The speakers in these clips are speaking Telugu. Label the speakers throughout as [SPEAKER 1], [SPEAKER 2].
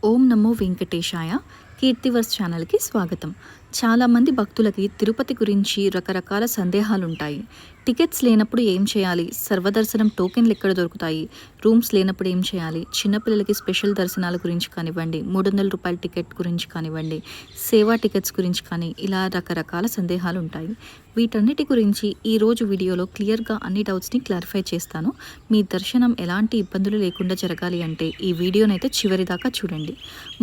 [SPEAKER 1] ఓం నమో వెంకటేశాయ. కీర్తివర్స్ ఛానల్కి స్వాగతం. చాలామంది భక్తులకి తిరుపతి గురించి రకరకాల సందేహాలుంటాయి. టికెట్స్ లేనప్పుడు ఏం చేయాలి, సర్వదర్శనం టోకెన్లు ఎక్కడ దొరుకుతాయి, రూమ్స్ లేనప్పుడు ఏం చేయాలి, చిన్నపిల్లలకి స్పెషల్ దర్శనాల గురించి కానివ్వండి, 300 రూపాయల టికెట్ గురించి కానివ్వండి, సేవా టికెట్స్ గురించి కానీ ఇలా రకరకాల సందేహాలు ఉంటాయి. వీటన్నిటి గురించి ఈరోజు వీడియోలో క్లియర్గా అన్ని డౌట్స్ని క్లారిఫై చేస్తాను. మీ దర్శనం ఎలాంటి ఇబ్బందులు లేకుండా జరగాలి అంటే ఈ వీడియోనైతే చివరి దాకా చూడండి.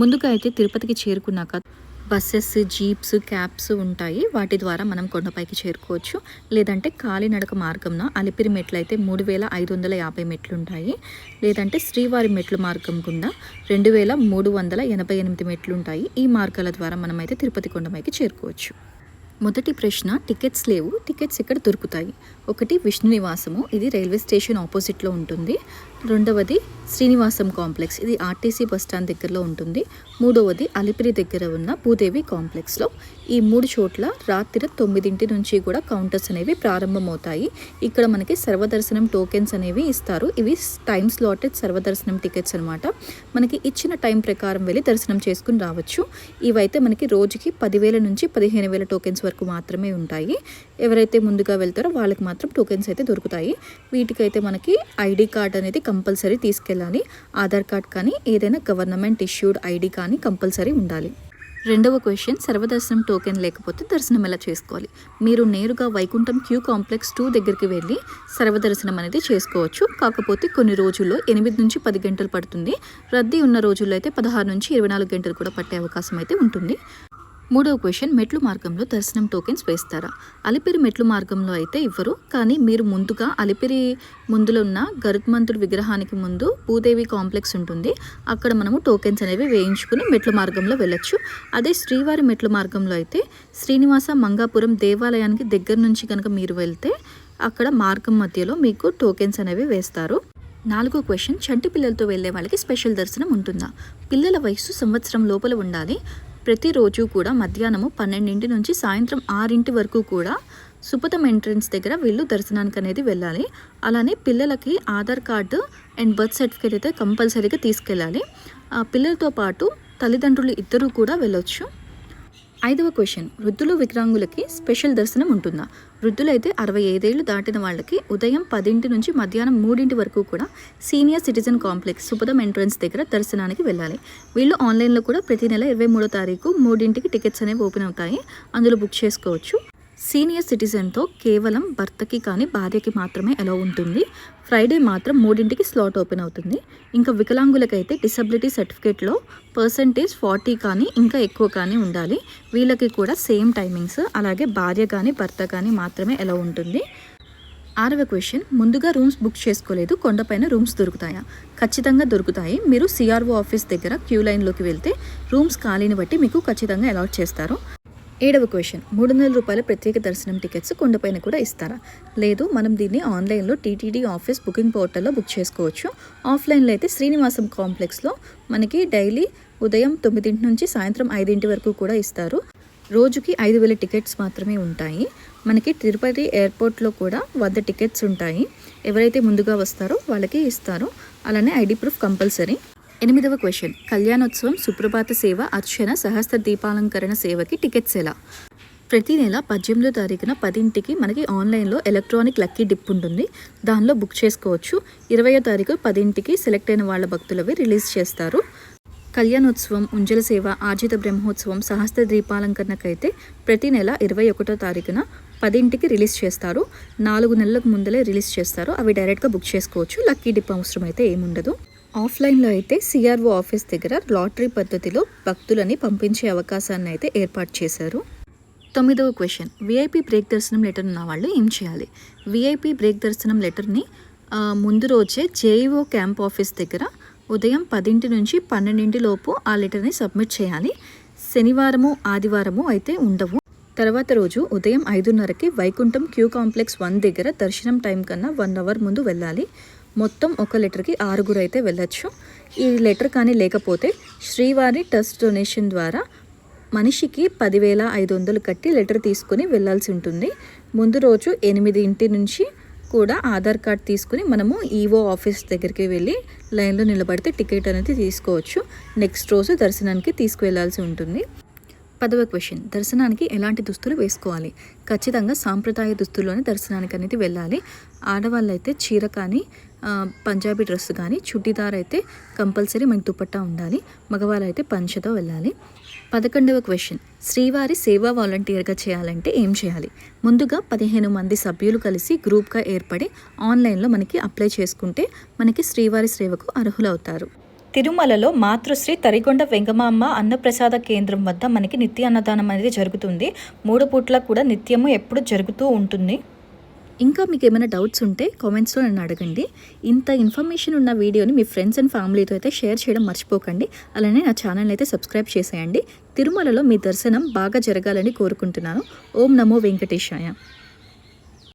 [SPEAKER 1] ముందుగా అయితే తిరుపతికి చేరుకున్నాక బస్సెస్, జీప్స్, క్యాబ్స్ ఉంటాయి. వాటి ద్వారా మనం కొండపైకి చేరుకోవచ్చు. లేదంటే కాలినడక మార్గంన అలిపిరి మెట్లు అయితే 3550 మెట్లు ఉంటాయి. లేదంటే శ్రీవారి మెట్లు మార్గం గుండా 2388 మెట్లు ఉంటాయి. ఈ మార్గాల ద్వారా మనమైతే తిరుపతి కొండపైకి చేరుకోవచ్చు. మొదటి ప్రశ్న, టికెట్స్ లేవు, టికెట్స్ ఎక్కడ దొరుకుతాయి? ఒకటి విష్ణు నివాసము, ఇది రైల్వే స్టేషన్ ఆపోజిట్లో ఉంటుంది. రెండవది శ్రీనివాసం కాంప్లెక్స్, ఇది ఆర్టీసీ బస్టాండ్ దగ్గరలో ఉంటుంది. మూడవది అలిపిరి దగ్గర ఉన్న భూదేవి కాంప్లెక్స్లో. ఈ 3 చోట్ల రాత్రి 9 నుంచి కూడా కౌంటర్స్ అనేవి ప్రారంభమవుతాయి. ఇక్కడ మనకి సర్వదర్శనం టోకెన్స్ అనేవి ఇస్తారు. ఇవి టైమ్ స్లాటెడ్ సర్వదర్శనం టికెట్స్ అనమాట. మనకి ఇచ్చిన టైం ప్రకారం వెళ్ళి దర్శనం చేసుకుని రావచ్చు. ఇవైతే మనకి రోజుకి 10,000 నుంచి 15,000 టోకెన్స్ వరకు మాత్రమే ఉంటాయి. ఎవరైతే ముందుగా వెళ్తారో వాళ్ళకి మాత్రం టోకెన్స్ అయితే దొరుకుతాయి. వీటికైతే మనకి ఐడి కార్డ్ అనేది కంపల్సరీ తీసుకెళ్ళాలి. ఆధార్ కార్డ్ కానీ ఏదైనా గవర్నమెంట్ ఇష్యూడ్ ఐడి కానీ కంపల్సరీ ఉండాలి. రెండవ క్వశ్చన్, సర్వదర్శనం టోకెన్ లేకపోతే దర్శనం ఎలా చేసుకోవాలి? మీరు నేరుగా వైకుంఠం క్యూ కాంప్లెక్స్ 2 దగ్గరికి వెళ్ళి సర్వదర్శనం అనేది చేసుకోవచ్చు. కాకపోతే కొన్ని రోజుల్లో 8 నుంచి 10 గంటలు పడుతుంది. రద్దీ ఉన్న రోజుల్లో అయితే 16 నుంచి 24 గంటలు కూడా పట్టే అవకాశం అయితే ఉంటుంది. మూడవ క్వశ్చన్, మెట్లు మార్గంలో దర్శనం టోకెన్స్ వేస్తారా? అలిపిరి మెట్లు మార్గంలో అయితే ఇవ్వరు. కానీ మీరు ముందుగా అలిపిరి ముందులో ఉన్న గరుత్మంతుడి విగ్రహానికి ముందు భూదేవి కాంప్లెక్స్ ఉంటుంది. అక్కడ మనము టోకెన్స్ అనేవి వేయించుకుని మెట్ల మార్గంలో వెళ్ళొచ్చు. అదే శ్రీవారి మెట్ల మార్గంలో అయితే శ్రీనివాస మంగాపురం దేవాలయానికి దగ్గర నుంచి కనుక మీరు వెళ్తే అక్కడ మార్గం మధ్యలో మీకు టోకెన్స్ అనేవి వేస్తారు. నాలుగో క్వశ్చన్, చంటి పిల్లలతో వెళ్ళే వాళ్ళకి స్పెషల్ దర్శనం ఉంటుందా? పిల్లల వయసు సంవత్సరం లోపల ఉండాలి. ప్రతిరోజు కూడా మధ్యాహ్నము 12 నుంచి సాయంత్రం 6 వరకు కూడా సుపథం ఎంట్రన్స్ దగ్గర వీళ్ళు దర్శనానికి అనేది వెళ్ళాలి. అలానే పిల్లలకి Aadhaar card and birth certificate అయితే కంపల్సరీగా తీసుకెళ్ళాలి. పిల్లలతో పాటు తల్లిదండ్రులు ఇద్దరూ కూడా వెళ్ళొచ్చు. ఐదవ క్వశ్చన్, వృద్ధులు వికలాంగులకి స్పెషల్ దర్శనం ఉంటుందా? వృద్ధులైతే 65 ఏళ్ళు దాటిన వాళ్ళకి ఉదయం 10 నుంచి మధ్యాహ్నం 3 వరకు కూడా senior citizen complex Supatham entrance దగ్గర దర్శనానికి వెళ్ళాలి. వీళ్ళు ఆన్లైన్లో కూడా ప్రతి నెల 23వ తారీఖు 3కి టికెట్స్ అనేవి ఓపెన్ అవుతాయి. అందులో బుక్ చేసుకోవచ్చు. సీనియర్ సిటిజన్తో కేవలం భర్తకి కానీ భార్యకి మాత్రమే అలౌ ఉంటుంది. ఫ్రైడే మాత్రం 3కి స్లాట్ ఓపెన్ అవుతుంది. ఇంకా వికలాంగులకైతే డిసబిలిటీ సర్టిఫికేట్లో %40 కానీ ఇంకా ఎక్కువ కానీ ఉండాలి. వీళ్ళకి కూడా సేమ్ టైమింగ్స్. అలాగే భార్య కానీ భర్త కానీ మాత్రమే అలౌ ఉంటుంది. ఆరవ క్వశ్చన్, ముందుగా రూమ్స్ బుక్ చేసుకోలేదు, కొండపైన రూమ్స్ దొరుకుతాయా? ఖచ్చితంగా దొరుకుతాయి. మీరు సిఆర్ఓ ఆఫీస్ దగ్గర క్యూ లైన్లోకి వెళ్తే రూమ్స్ ఖాళీని బట్టి మీకు ఖచ్చితంగా అలాట్ చేస్తారు. ఏడవ క్వశ్చన్, 300 రూపాయల ప్రత్యేక దర్శనం టికెట్స్ కొండపైన కూడా ఇస్తారా? లేదు, మనం దీన్ని ఆన్లైన్లో టీటీడీ ఆఫీస్ బుకింగ్ పోర్టల్లో బుక్ చేసుకోవచ్చు. ఆఫ్లైన్లో అయితే శ్రీనివాసం కాంప్లెక్స్లో మనకి డైలీ ఉదయం 9 నుంచి సాయంత్రం 5 వరకు కూడా ఇస్తారు. రోజుకి 5,000 టికెట్స్ మాత్రమే ఉంటాయి. మనకి తిరుపతి ఎయిర్పోర్ట్లో కూడా 100 టికెట్స్ ఉంటాయి. ఎవరైతే ముందుగా వస్తారో వాళ్ళకి ఇస్తారు. అలానే ఐడి ప్రూఫ్ కంపల్సరీ. 8వ క్వశ్చన్, కళ్యాణోత్సవం, సుప్రభాత సేవ, అర్చన, సహస్ర దీపాలంకరణ సేవకి టికెట్స్ ఎలా? ప్రతి నెల 18వ తారీఖున 10కి మనకి ఆన్లైన్లో ఎలక్ట్రానిక్ లక్కీ డిప్ ఉంటుంది. దానిలో బుక్ చేసుకోవచ్చు. 20వ తారీఖు 10కి సెలెక్ట్ అయిన వాళ్ళ భక్తులవి రిలీజ్ చేస్తారు. కళ్యాణోత్సవం, ఉంజల సేవ, ఆర్జిత బ్రహ్మోత్సవం, సహస్ర దీపాలంకరణకైతే ప్రతి నెల 21వ తారీఖున 10కి రిలీజ్ చేస్తారు. 4 నెలలకు ముందలే రిలీజ్ చేస్తారు. అవి డైరెక్ట్గా బుక్ చేసుకోవచ్చు. లక్కీ డిప్ అవసరం అయితే ఏముండదు. ఆఫ్లైన్లో అయితే సిఆర్ఓ ఆఫీస్ దగ్గర లాటరీ పద్ధతిలో భక్తులని పంపించే అవకాశాన్ని అయితే ఏర్పాటు చేశారు. 9వ క్వశ్చన్, విఐపి బ్రేక్ దర్శనం లెటర్ ఉన్న వాళ్ళు ఏం చేయాలి? విఐపి బ్రేక్ దర్శనం లెటర్ని ముందు రోజే జేఈఓ క్యాంప్ ఆఫీస్ దగ్గర ఉదయం 10 నుంచి 12 లోపు ఆ లెటర్ని సబ్మిట్ చేయాలి. శనివారము, ఆదివారము అయితే ఉండవు. తర్వాత రోజు ఉదయం 5:30కి వైకుంఠం క్యూ కాంప్లెక్స్ 1 దగ్గర దర్శనం టైం కన్నా 1 అవర్ ముందు వెళ్ళాలి. మొత్తం ఒక లెటర్కి 6 అయితే వెళ్ళొచ్చు. ఈ లెటర్ కానీ లేకపోతే శ్రీవారి ట్రస్ట్ డొనేషన్ ద్వారా మనిషికి 10,500 కట్టి లెటర్ తీసుకొని వెళ్ళాల్సి ఉంటుంది. ముందు రోజు 8 నుంచి కూడా ఆధార్ కార్డ్ తీసుకుని మనము ఈవో ఆఫీస్ దగ్గరికి వెళ్ళి లైన్లో నిలబడితే టికెట్ అనేది తీసుకోవచ్చు. నెక్స్ట్ రోజు దర్శనానికి తీసుకువెళ్లాల్సి ఉంటుంది. 10వ క్వశ్చన్, దర్శనానికి ఎలాంటి దుస్తులు వేసుకోవాలి? ఖచ్చితంగా సాంప్రదాయ దుస్తుల్లోనే దర్శనానికి అనేది వెళ్ళాలి. ఆడవాళ్ళైతే చీర కానీ పంజాబీ డ్రెస్ కానీ, చుట్టిదార్ అయితే కంపల్సరీ మనకి దుపట్టా ఉండాలి. మగవాళ్ళు అయితే పంచతో వెళ్ళాలి. 11వ క్వశ్చన్, శ్రీవారి సేవా వాలంటీర్గా చేయాలంటే ఏం చేయాలి? ముందుగా 15 మంది సభ్యులు కలిసి గ్రూప్గా ఏర్పడి ఆన్లైన్లో మనకి అప్లై చేసుకుంటే మనకి శ్రీవారి సేవకు అర్హులవుతారు. తిరుమలలో మాతృశ్రీ తరిగొండ వెంగమాంబ అన్నప్రసాద కేంద్రం వద్ద మనకి నిత్య అన్నదానం అనేది జరుగుతుంది. 3 పూట్ల కూడా నిత్యము ఎప్పుడు జరుగుతూ ఉంటుంది. ఇంకా మీకు ఏమైనా డౌట్స్ ఉంటే కామెంట్స్లో నన్ను అడగండి. ఇంత ఇన్ఫర్మేషన్ ఉన్న వీడియోని మీ ఫ్రెండ్స్ అండ్ ఫ్యామిలీతో అయితే షేర్ చేయడం మర్చిపోకండి. అలానే నా ఛానల్ అయితే సబ్స్క్రైబ్ చేసేయండి. తిరుమలలో మీ దర్శనం బాగా జరగాలని కోరుకుంటున్నాను. ఓం నమో వెంకటేశాయ.